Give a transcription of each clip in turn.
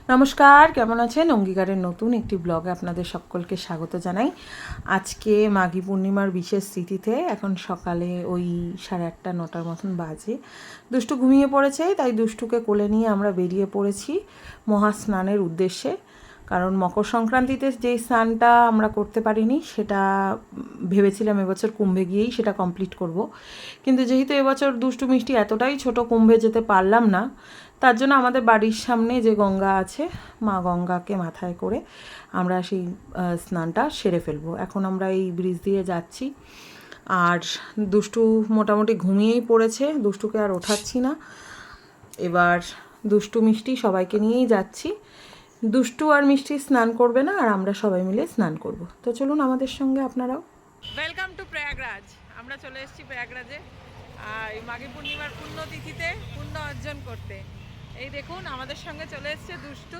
নমস্কার, কেমন আছেন? অঙ্গীকারের নতুন একটি ব্লগে আপনাদের সকলকে স্বাগত জানাই। আজকে মাঘী পূর্ণিমার বিশেষ তিথিতে এখন সকালে ওই 8:30-9টার মতন বাজে। দুষ্টু ঘুমিয়ে পড়েছে, তাই দুষ্টুকে কোলে নিয়ে আমরা বেরিয়ে পড়েছি মহাস্নানের উদ্দেশ্যে। কারণ মকর সংক্রান্তিতে যেই স্নানটা আমরা করতে পারিনি সেটা ভেবেছিলাম এবছর কুম্ভে গিয়েই সেটা কমপ্লিট করব। কিন্তু যেহেতু এবছর দুষ্টু মিষ্টি এতটাই ছোট, কুম্ভে যেতে পারলাম না, তার জন্য আমাদের বাড়ির সামনে যে গঙ্গা আছে, মা গঙ্গাকে মাথায় করে আমরা সেই স্নানটা সেরে ফেলবো। এখন আমরা এই ব্রিজ দিয়ে যাচ্ছি, আর দুষ্টু মোটামুটি ঘুমিয়েই পড়েছে, দুষ্টুকে আর ওঠাচ্ছি না। এবার দুষ্টু মিষ্টি সবাইকে নিয়েই যাচ্ছি। দুষ্টু আর মিষ্টি স্নান করবে না, আর আমরা সবাই মিলে স্নান করব। তো চলুন আমাদের সঙ্গে আপনারাও। Welcome to Prayagraj. আমরা চলে এসেছি প্রয়াগরাজে এই মাঘী পূর্ণিমার পুণ্যতিথিতে পুণ্য অর্জন করতে। এই দেখুন আমাদের সঙ্গে চলে এসেছে দুষ্টু।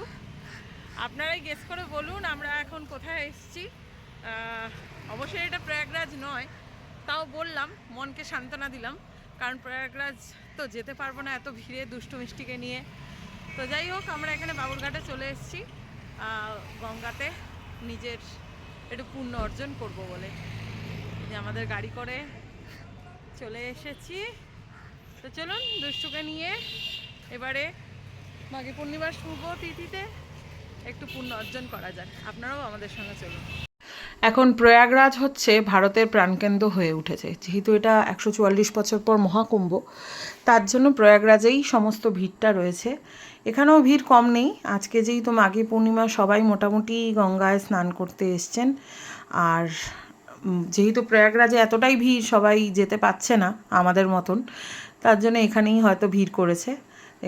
আপনারাই গেস করে বলুন আমরা এখন কোথায় এসেছি। অবশ্যই এটা প্রয়াগরাজ নয়, তাও বললাম, মনকে সান্ত্বনা দিলাম, কারণ প্রয়াগরাজ তো যেতে পারবো না এত ভিড়ে দুষ্টু মিষ্টিকে নিয়ে। তো যাই হোক, আমরা এখানে বাবুরঘাটে চলে এসেছি গঙ্গাতে নিজের একটু পুণ্য অর্জন করব বলে। যে আমাদের গাড়ি করে চলে এসেছি। তো চলুন দুষ্টুকে নিয়ে এবারে মাঘী পূর্ণিমার শুভ তিথিতে একটু পুণ্য অর্জন করা যাক। আপনারাও আমাদের সঙ্গে চলুন। এখন প্রয়াগরাজ হচ্ছে ভারতের প্রাণকেন্দ্র হয়ে উঠেছে। যেহেতু এটা 144 বছর পর মহাকুম্ভ, তার জন্য প্রয়াগরাজেই সমস্ত ভিড়টা রয়েছে। এখানেও ভিড় কম নেই। আজকে যেহেতু মাঘী পূর্ণিমা, সবাই মোটামুটি গঙ্গায় স্নান করতে এসছেন। আর যেহেতু প্রয়াগরাজে এতটাই ভিড়, সবাই যেতে পারছে না আমাদের মতন, তার জন্য এখানেই হয়তো ভিড় করেছে।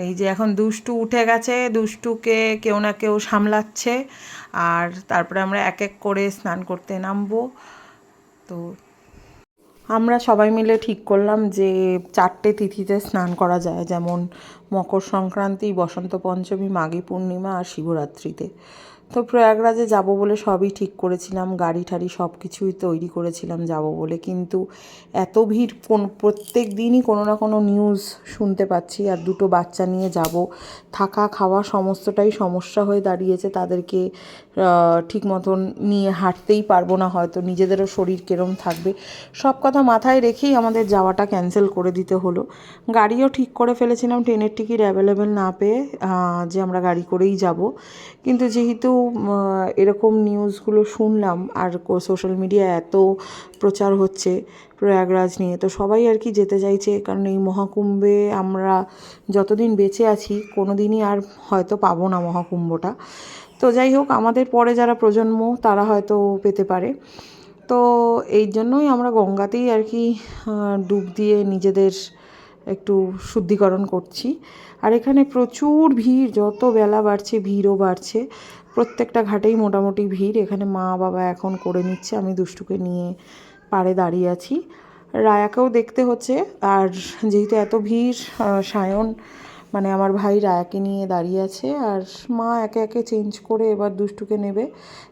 এই যে এখন দুষ্টু উঠে গেছে, দুষ্টুকে কেউ না কেউ সামলাচ্ছে, আর তারপরে আমরা এক এক করে স্নান করতে নামবো। তো আমরা সবাই মিলে ঠিক করলাম যে 4টে তিথিতে স্নান করা যায়, যেমন মকর সংক্রান্তি, বসন্ত পঞ্চমী, মাঘী পূর্ণিমা আর শিবরাত্রিতে। তো প্রয়াগরাজে যাব বলে সবই ঠিক করেছিলাম, গাড়ি ঠাড়ি সব কিছুই তৈরি করেছিলাম যাব বলে। কিন্তু এত ভিড়, প্রত্যেক দিনই কোনো না কোনো নিউজ শুনতে পাচ্ছি। আর দুটো বাচ্চা নিয়ে যাব, থাকা খাওয়া সমস্তটাই সমস্যা হয়ে দাঁড়িয়েছে। তাদেরকে ঠিক মতন নিয়ে হাঁটতেই পারবো না, হয়তো নিজেদেরও শরীর কেরম থাকবে, সব কথা মাথায় রেখেই আমাদের যাওয়াটা ক্যান্সেল করে দিতে হলো। গাড়িও ঠিক করে ফেলেছিলাম, ট্রেনের টিকিট অ্যাভেলেবেল না পেয়ে, যে আমরা গাড়ি করেই যাব। কিন্তু যেহেতু এরকম নিউজগুলো শুনলাম, আর সোশ্যাল মিডিয়ায় এত প্রচার হচ্ছে প্রয়াগরাজ নিয়ে, তো সবাই আর কি যেতে চাইছে। কারণ এই মহাকুম্ভে আমরা যতদিন বেঁচে আছি কোনো দিনই আর হয়তো পাবো না মহাকুম্ভটা। তো যাই হোক, আমাদের পরে যারা প্রজন্ম তারা হয়তো পেতে পারে। তো এই জন্যই আমরা গঙ্গাতেই আর কি ডুব দিয়ে নিজেদের একটু শুদ্ধিকরণ করছি। আর এখানে প্রচুর ভিড়, যত বেলা বাড়ছে ভিড়ও বাড়ছে। প্রত্যেকটা ঘাটেই মোটামুটি ভিড়। এখানে মা বাবা এখন করে নিচ্ছে, আমি দুষ্টুকে নিয়ে পাড়ে দাঁড়িয়ে আছি। রায়াকেও দেখতে হচ্ছে। আর যেহেতু এত ভিড়, সায়ন মানে আমার ভাই রায়াকে নিয়ে দাঁড়িয়ে আছে, আর মা একে একে চেঞ্জ করে এবার দুষ্টুকে নেবে।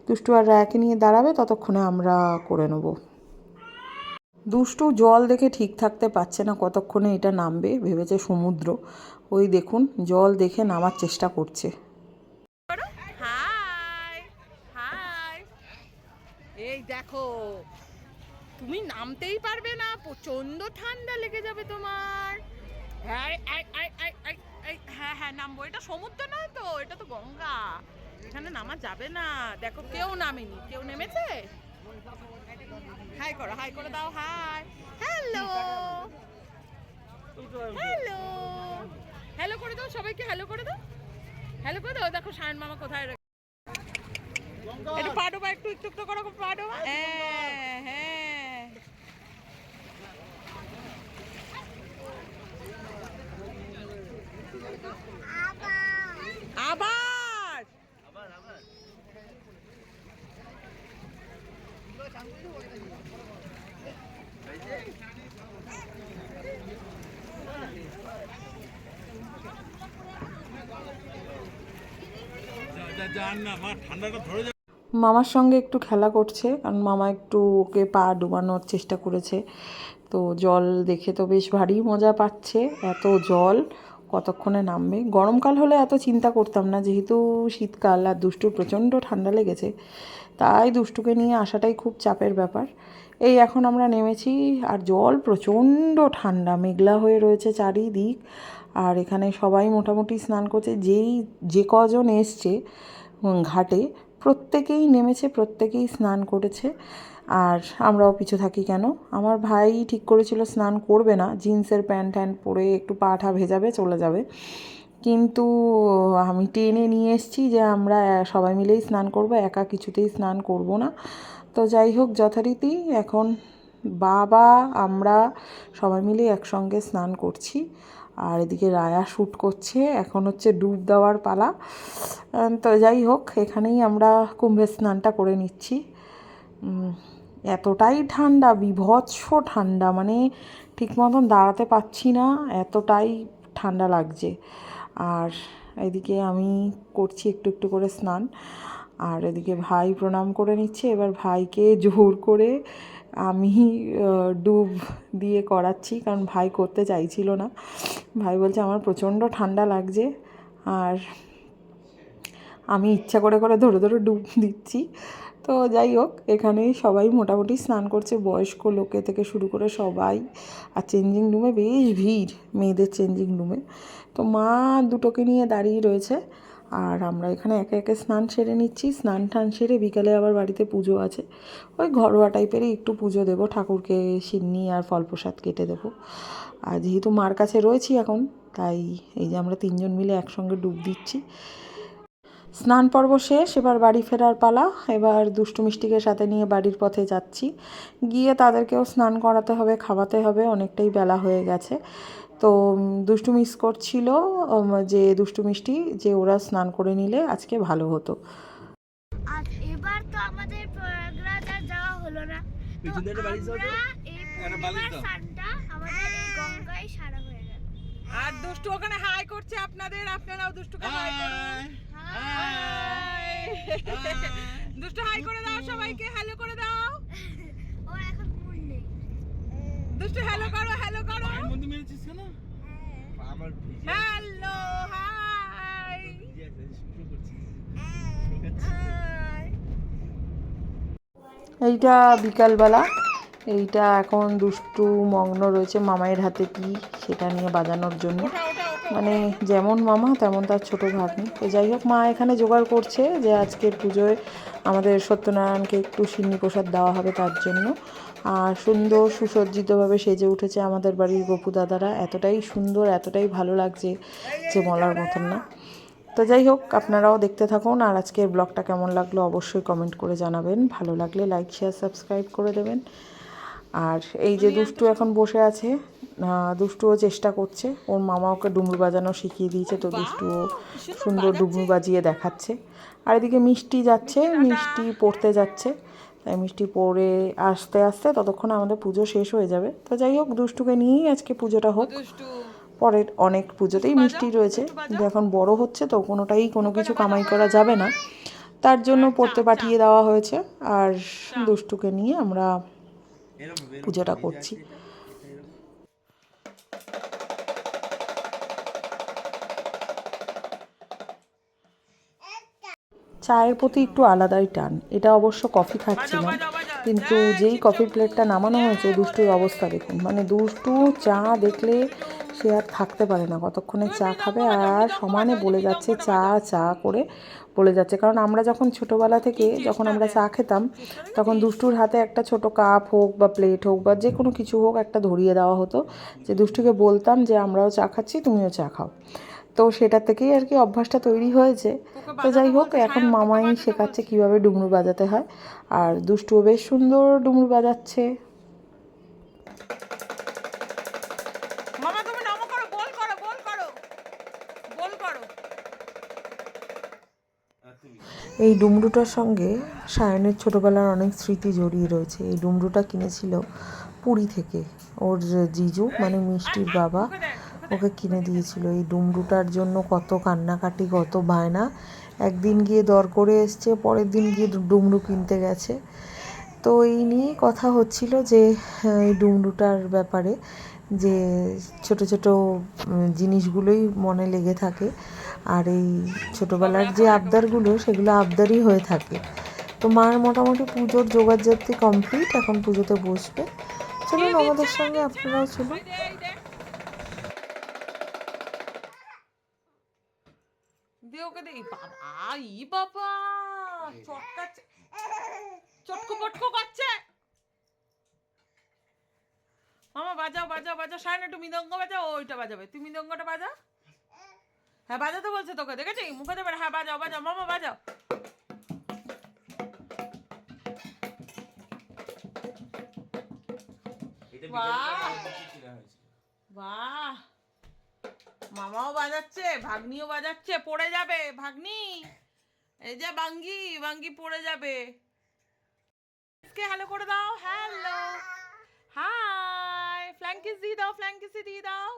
দুষ্টু আর রায়াকে নিয়ে দাঁড়াবে, ততক্ষণে আমরা করে নেব। দুষ্টু জল দেখে ঠিক থাকতে পারছে না কতক্ষণে এটা নামবে, ভেবেছে সমুদ্র। ওই দেখুন জল দেখে নামার চেষ্টা করছে। হাই হাই, এই দেখো, তুমি নামতেই পারবে না, প্রচন্ড ঠান্ডা লেগে যাবে তোমার। হ্যাঁ হ্যাঁ হ্যাঁ নামবো। এটা সমুদ্র নয় তো, এটা তো গঙ্গা, এখানে নামা যাবে না। দেখো কেউ নামেনি, কেউ নেমেছে? হাই করো, হাই করে দাও, হাই, হ্যালো হ্যালো হ্যালো করে দাও, সবাইকে হ্যালো করে দাও, হ্যালো করে দাও। দেখো সায়ন মামা কোথায়, একটু পা ডোবা, একটু একটু একটু করো, পা ডোবা। হ্যাঁ হ্যাঁ, আবার মামার সঙ্গে একটু খেলা করছে, কারণ মামা একটু ওকে পা ডুবানোর চেষ্টা করেছে। তো জল দেখে তো বেশ ভারী মজা পাচ্ছে, এত জল কতক্ষণে নামবে। গরমকাল হলে এত চিন্তা করতাম না, যেহেতু শীতকাল আর দুষ্টুর প্রচণ্ড ঠান্ডা লেগেছে, তাই দুষ্টুকে নিয়ে আসাটাই খুব চাপের ব্যাপার। এই এখন আমরা নেমেছি, আর জল প্রচণ্ড ঠান্ডা, মেঘলা হয়ে রয়েছে চারিদিক। আর এখানে সবাই মোটামুটি স্নান করছে, যে কজন এসছে ঘাটে প্রত্যেকেই নেমেছে, প্রত্যেকেই স্নান করেছে। আর আমরাও পিছু থাকি কেন। আমার ভাই ঠিক করেছিল স্নান করবে না, জিন্সের প্যান্ট ট্যান্ট পরে একটু পা ঠা ভেজাবে, চলে যাবে। কিন্তু আমি টেনে নিয়ে এসেছি যে আমরা সবাই মিলেই স্নান করব, একা কিছুতেই স্নান করব না। তো যাই হোক, যথারীতি এখন বাবা আমরা সবাই মিলে একসঙ্গে স্নান করছি। আর এদিকে রায়া শ্যুট করছে, এখন হচ্ছে ডুব দেওয়ার পালা। তো যাই হোক, এখানেই আমরা কুম্ভের স্নানটা করে নিচ্ছি। এতটাই ঠান্ডা, বীভৎস ঠান্ডা, মানে ঠিক মতন দাঁড়াতে পারছি না, এতটাই ঠান্ডা লাগছে। আর এদিকে আমি করছি একটু একটু করে স্নান, আর এদিকে ভাই প্রণাম করে নিচ্ছে। এবার ভাইকে জোর করে আমি ডুব দিয়ে করাচ্ছি, কারণ ভাই করতে চাইছিল না। ভাই বলছে আমার প্রচণ্ড ঠান্ডা লাগছে, আর আমি ইচ্ছা করে করে ধরে ধরে ডুব দিচ্ছি। তো যাই হোক, এখানেই সবাই মোটামুটি স্নান করছে, বয়স্ক লোকে থেকে শুরু করে সবাই। আর চেঞ্জিং রুমে বেশ ভিড়, মেয়েদের চেঞ্জিং রুমে। তো মা দুটোকে নিয়ে দাঁড়িয়ে রয়েছে, আর আমরা এখানে একে একে স্নান সেরে নিচ্ছি। স্নান টান সেরে বিকালে আবার বাড়িতে পুজো আছে, ওই ঘরোয়া টাইপেরই একটু পুজো দেবো, ঠাকুরকে সিন্নি আর ফল প্রসাদ কেটে দেবো। আর যেহেতু মার কাছে রয়েছি এখন, তাই এই যে আমরা তিনজন মিলে একসঙ্গে ডুব দিচ্ছি। স্নান পর্ব শেষ, এবার বাড়ি ফেরার পালা। এবার দুষ্টু মিষ্টিকে সাথে নিয়ে বাড়ির পথে যাচ্ছি, গিয়ে তাদেরকেও স্নান করাতে হবে, খাওয়াতে হবে, অনেকটাই বেলা হয়ে গেছে। তো দুষ্টু মিস করছিল যে দুষ্টু মিষ্টি, যে ওরা স্নান করে নিলে আজকে ভালো হতো। আর এবার তো আমাদের প্রয়াগরাজ আর যাওয়া হলো না, তো আমরা এই পূর্ণিমার স্নানটা আমাদের এই গঙ্গায় সারা হয়ে গেল। আর দুষ্টু ওখানে হাই করছে আপনাদের, আপনারাও দুষ্টুকে হাই করুন। হাই দুষ্টু, হাই করে দাও সবাইকে, হ্যালো করে দাও। ও এখন মুড নেই। দুষ্টু হ্যালো করো, হ্যালো করো, বন্ধু মেরেছিস কেন? আমার হ্যালো, হাই হাই। এইটা বিকালবেলা, এইটা এখন দুষ্টু মগ্ন রয়েছে মামাইয়ের হাতে কি সেটা নিয়ে বাজানোর জন্য। মানে যেমন মামা তেমন তার ছোটো ভাগ্নি। তো যাই হোক, মা এখানে জোগাড় করছে যে আজকের পুজোয় আমাদের সত্যনারায়ণকে একটু সিন্নি প্রসাদ দেওয়া হবে তার জন্য। আর সুন্দর সুসজ্জিতভাবে সেজে উঠেছে আমাদের বাড়ির গপু দাদারা, এতটাই সুন্দর, এতটাই ভালো লাগছে যে বলার মতন না। তো যাই হোক, আপনারাও দেখতে থাকুন। আর আজকের ব্লগটা কেমন লাগলো অবশ্যই কমেন্ট করে জানাবেন, ভালো লাগলে লাইক শেয়ার সাবস্ক্রাইব করে দেবেন। আর এই যে দুষ্টু এখন বসে আছে, দুষ্টুও চেষ্টা করছে, ওর মামা ওকে ডুমরু বাজানো শিখিয়ে দিয়েছে, তো দুষ্টুও সুন্দর ডুমরু বাজিয়ে দেখাচ্ছে। আর এদিকে মিষ্টি যাচ্ছে, মিষ্টি পড়তে যাচ্ছে, তাই মিষ্টি পড়ে আস্তে আস্তে ততক্ষণ আমাদের পুজো শেষ হয়ে যাবে। তো যাই হোক, দুষ্টুকে নিয়েই আজকে পুজোটা হোক। পরের অনেক পুজোতেই মিষ্টি রয়েছে, কিন্তু এখন বড় হচ্ছে তো কোনোটাই কোনো কিছু কামাই করা যাবে না, তার জন্য পড়তে পাঠিয়ে দেওয়া হয়েছে। আর দুষ্টুকে নিয়ে আমরা পুজোটা করছি। চায়ের প্রতি একটু আলাদাই টান, এটা অবশ্য কফি খাচ্ছিলাম, কিন্তু যেই কফির প্লেটটা নামানো হয়েছে, দুষ্টুর অবস্থা দেখুন। মানে দুষ্টু চা দেখলে সে আর থাকতে পারে না, কতক্ষণে চা খাবে, আর সমানে বলে যাচ্ছে চা চা করে বলে যাচ্ছে। কারণ আমরা যখন ছোটোবেলা থেকে যখন আমরা চা খেতাম, তখন দুষ্টুর হাতে একটা ছোট কাপ হোক বা প্লেট হোক বা যে কোনো কিছু হোক একটা ধরিয়ে দেওয়া হতো, যে দুষ্টুকে বলতাম যে আমরাও চা খাচ্ছি, তুমিও চা খাও। তো সেটা থেকেই আর কি অভ্যাসটা তৈরি হয়েছে। তো যাই হোক, এখন মামাই শেখাচ্ছে কীভাবে ডুমরু বাজাতে হয়, আর দুষ্টুও বেশ সুন্দর ডুমরু বাজাচ্ছে। মামা তুমি নমো করো, বল করো, বল করো, বল করো। এই ডুমরুটার সঙ্গে সায়নের ছোটোবেলার অনেক স্মৃতি জড়িয়ে রয়েছে। এই ডুমরুটা কিনেছিল পুরী থেকে, ওর জিজু মানে মিষ্টির বাবা ওকে কিনে দিয়েছিল। এই ডুমরুটার জন্য কত কান্নাকাটি, কত বায়না, একদিন গিয়ে দর করে এসছে, পরের দিন গিয়ে ডুমরু কিনতে গেছে। তো এই নিয়েই কথা হচ্ছিল যে এই ডুমরুটার ব্যাপারে, যে ছোট ছোট জিনিসগুলোই মনে লেগে থাকে, আর এই ছোটোবেলার যে আবদারগুলো সেগুলো আবদারই হয়ে থাকে। তো মার মোটামুটি পুজোর জোগাড়জাতি কমপ্লিট, এখন পুজোতে বসবে। চলুন আমাদের সঙ্গে আপনারাও চলুন। দে ওকে দে। বাবা ই বাবা চটকাচ্ছে, চটকো পটকো করছে। মামা বাজাও বাজাও বাজাও, সায়ন একটু মৃদঙ্গ বাজাও, ওইটা বাজাবে, তুই মৃদঙ্গটা বাজা। হ্যাঁ বাজাতে বলছে তোকে, দেখেছি মুখে দেবে। হ্যাঁ বাজাও বাজাও মামা বাজাও। বাহ, মামাও বাজাচ্ছে, ভাগ্নিও বাজাচ্ছে। পড়ে যাবে ভাগ্নি, এই যে বাঙ্গি বাঙ্গি পড়ে যাবে। হ্যালো করে দাও, হ্যালো, হাই, ফ্ল্যাঙ্কিস দিয়ে দাও, ফ্ল্যাঙ্কিসি দিয়ে দাও,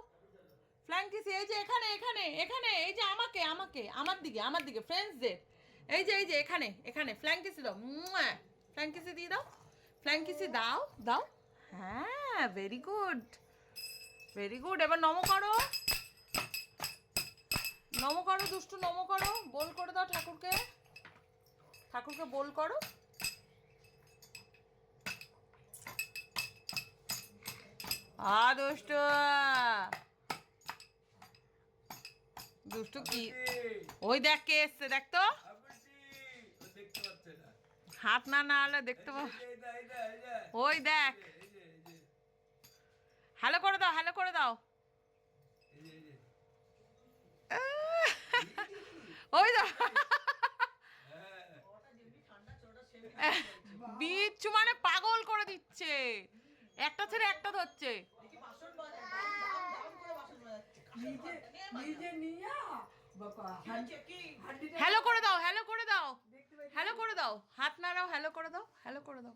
ফ্ল্যাঙ্কিসি। এই যে এখানে এখানে এখানে, এই যে আমাকে আমাকে আমার দিকে ফ্রেন্ডসদের, এই যে এখানে এখানে ফ্ল্যাঙ্কিসি দাও, ফ্ল্যাঙ্কিসি দিয়ে দাও, ফ্ল্যাঙ্কিসি দাও দাও। হ্যাঁ ভেরি গুড ভেরি গুড। এবার নমো করো, নমো করো দুষ্টু, নমো করো, বল করে দাও ঠাকুরকে, ঠাকুরকে বল করো। দুষ্টু দুষ্টু কি, ওই দেখ কে এসছে, দেখ তো, হাত না নাড়লে দেখতে পাবো। ওই দেখ, হ্যালো করে দাও, হ্যালো করে দাও। ওই দাও, বিচ্ছু মানে পাগল করে দিচ্ছে, একটা ছেড়ে একটা ধরছে। হ্যালো করে দাও, হ্যালো করে দাও, হ্যালো করে দাও, হাত নাড়াও, হ্যালো করে দাও, হ্যালো করে দাও।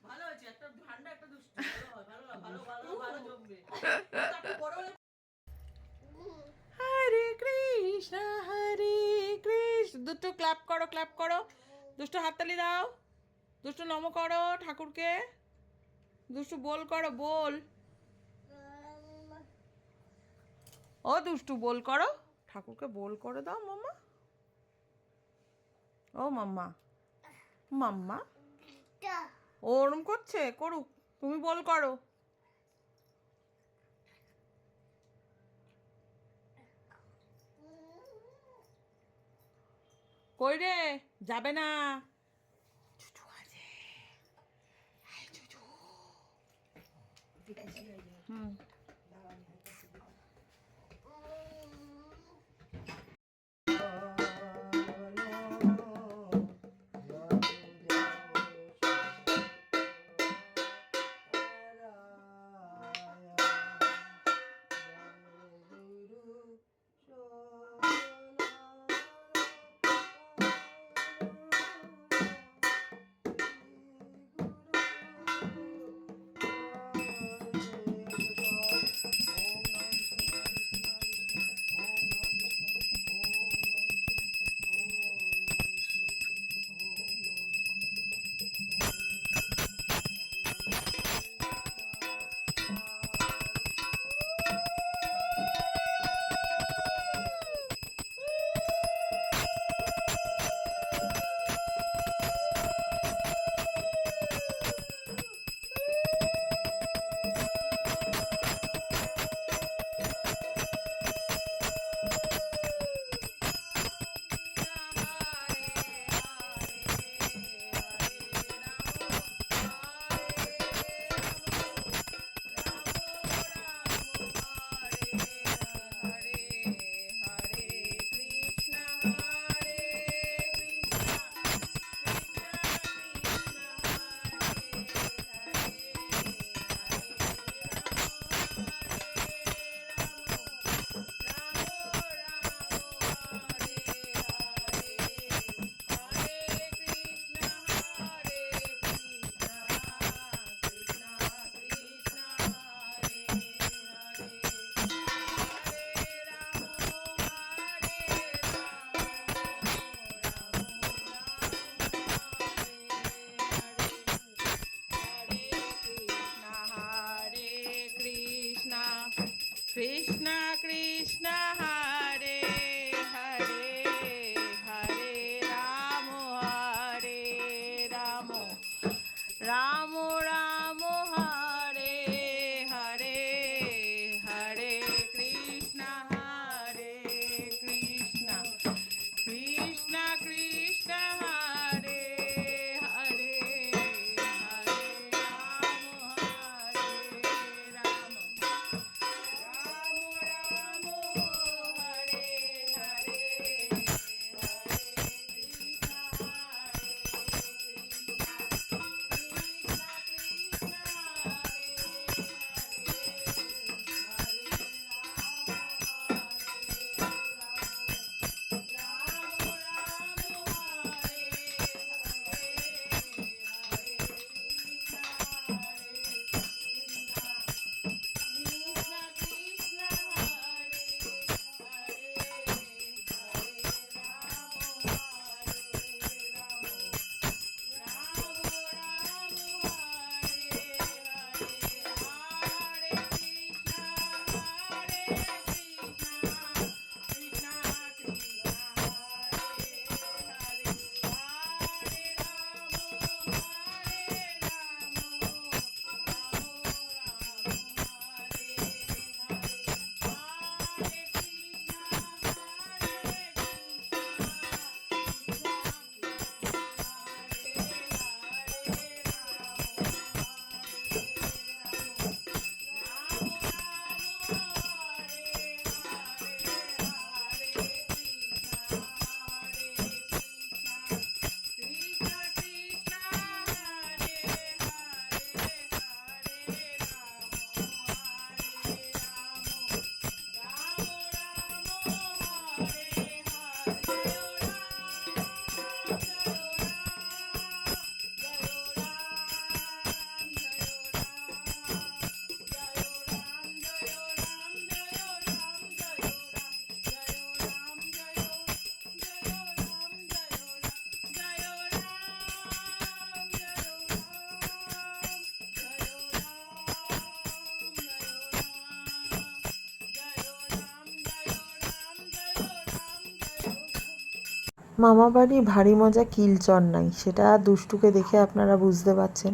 ভালো আছে, একটা ঠান্ডা একটা দুষ্টু, ভালো ভালো ভালো ভালো জমবে। হরে কৃষ্ণ হরে কৃষ্ণ। দুটো ক্ল্যাপ করো, ক্ল্যাপ করো, দুষ্টু হাততালি দাও, দুষ্টু নম করো ঠাকুরকে, দুষ্টু বল করো, বল। ও দুষ্টু বল করো, ঠাকুরকে বল করে দাও মাম্মা। ও মাম্মা, মাম্মা ও ওরম করছে, করুক, তুমি বল করো। কই রে, যাবে না, চুচু আছে, চুচু। হুম মামা বাড়ি ভারী মজা কিলচর নাই, সেটা দুষ্টুকে দেখে আপনারা বুঝতে পারছেন।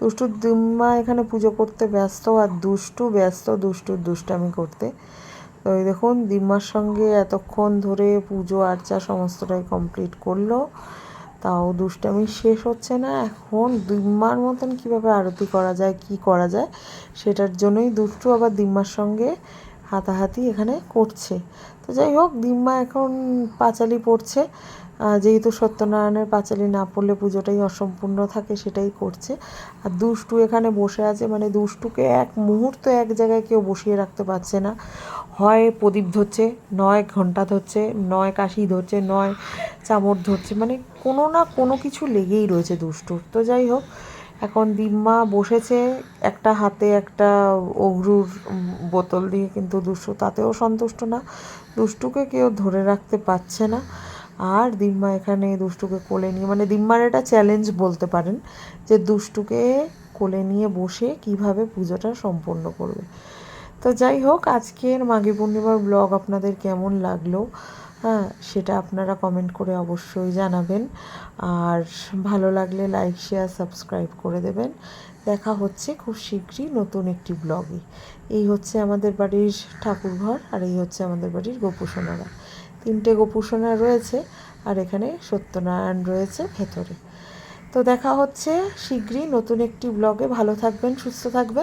দুষ্টুর দিম্মা এখানে পুজো করতে ব্যস্ত, আর দুষ্টু ব্যস্ত দুষ্টুর দুষ্টামি করতে। তো এই দেখুন দিম্মার সঙ্গে এতক্ষণ ধরে পুজো আর্চা সমস্তটাই কমপ্লিট করলো, তাও দুষ্টামি শেষ হচ্ছে না। এখন দিম্মার মতন কীভাবে আরতি করা যায়, কি করা যায়, সেটার জন্যই দুষ্টু আবার দিম্মার সঙ্গে হাতাহাতি এখানে করছে। তো যাই হোক, দিম্মা এখন পাঁচালি পড়ছে, যেহেতু সত্যনারায়ণের পাঁচালি না পড়লে পুজোটাই অসম্পূর্ণ থাকে, সেটাই করছে। আর দুষ্টু এখানে বসে আছে, মানে দুষ্টুকে এক মুহূর্ত এক জায়গায় কেউ বসিয়ে রাখতে পারছে না। হয় প্রদীপ ধরছে, নয় ঘণ্টা ধরছে, নয় কাশি ধরছে, নয় চামড় ধরছে, মানে কোনো না কোনো কিছু লেগেই রয়েছে দুষ্টুর। তো যাই হোক, এখন দিম্মা বসেছে একটা হাতে একটা অগ্রুর বোতল দিয়ে, কিন্তু দুষ্টু তাতেও সন্তুষ্ট না, দুষ্টুকে কেউ ধরে রাখতে পারছে না। আর দিম্মা এখানে দুষ্টুকে কোলে নিয়ে, মানে দিম্মার এটা চ্যালেঞ্জ বলতে পারেন, যে দুষ্টুকে কোলে নিয়ে বসে কিভাবে পুজোটা সম্পন্ন করবে। তো যাই হোক, আজকের মাঘী পূর্ণিমার ব্লগ আপনাদের কেমন লাগলো, হ্যাঁ সেটা আপনারা কমেন্ট করে অবশ্যই জানাবেন। আর ভালো লাগলে লাইক শেয়ার সাবস্ক্রাইব করে দেবেন। দেখা হচ্ছে খুব শীঘ্রই নতুন একটি ব্লগে। এই হচ্ছে আমাদের বাড়ির ঠাকুরঘর, আর এই হচ্ছে আমাদের বাড়ির গোপুসোনারা। 3টে গোপুসোনা রয়েছে, আর এখানে সত্যনারায়ণ রয়েছে ভেতরে। তো দেখা হচ্ছে শীঘ্রই নতুন একটি ব্লগে। ভালো থাকবেন, সুস্থ থাকবেন।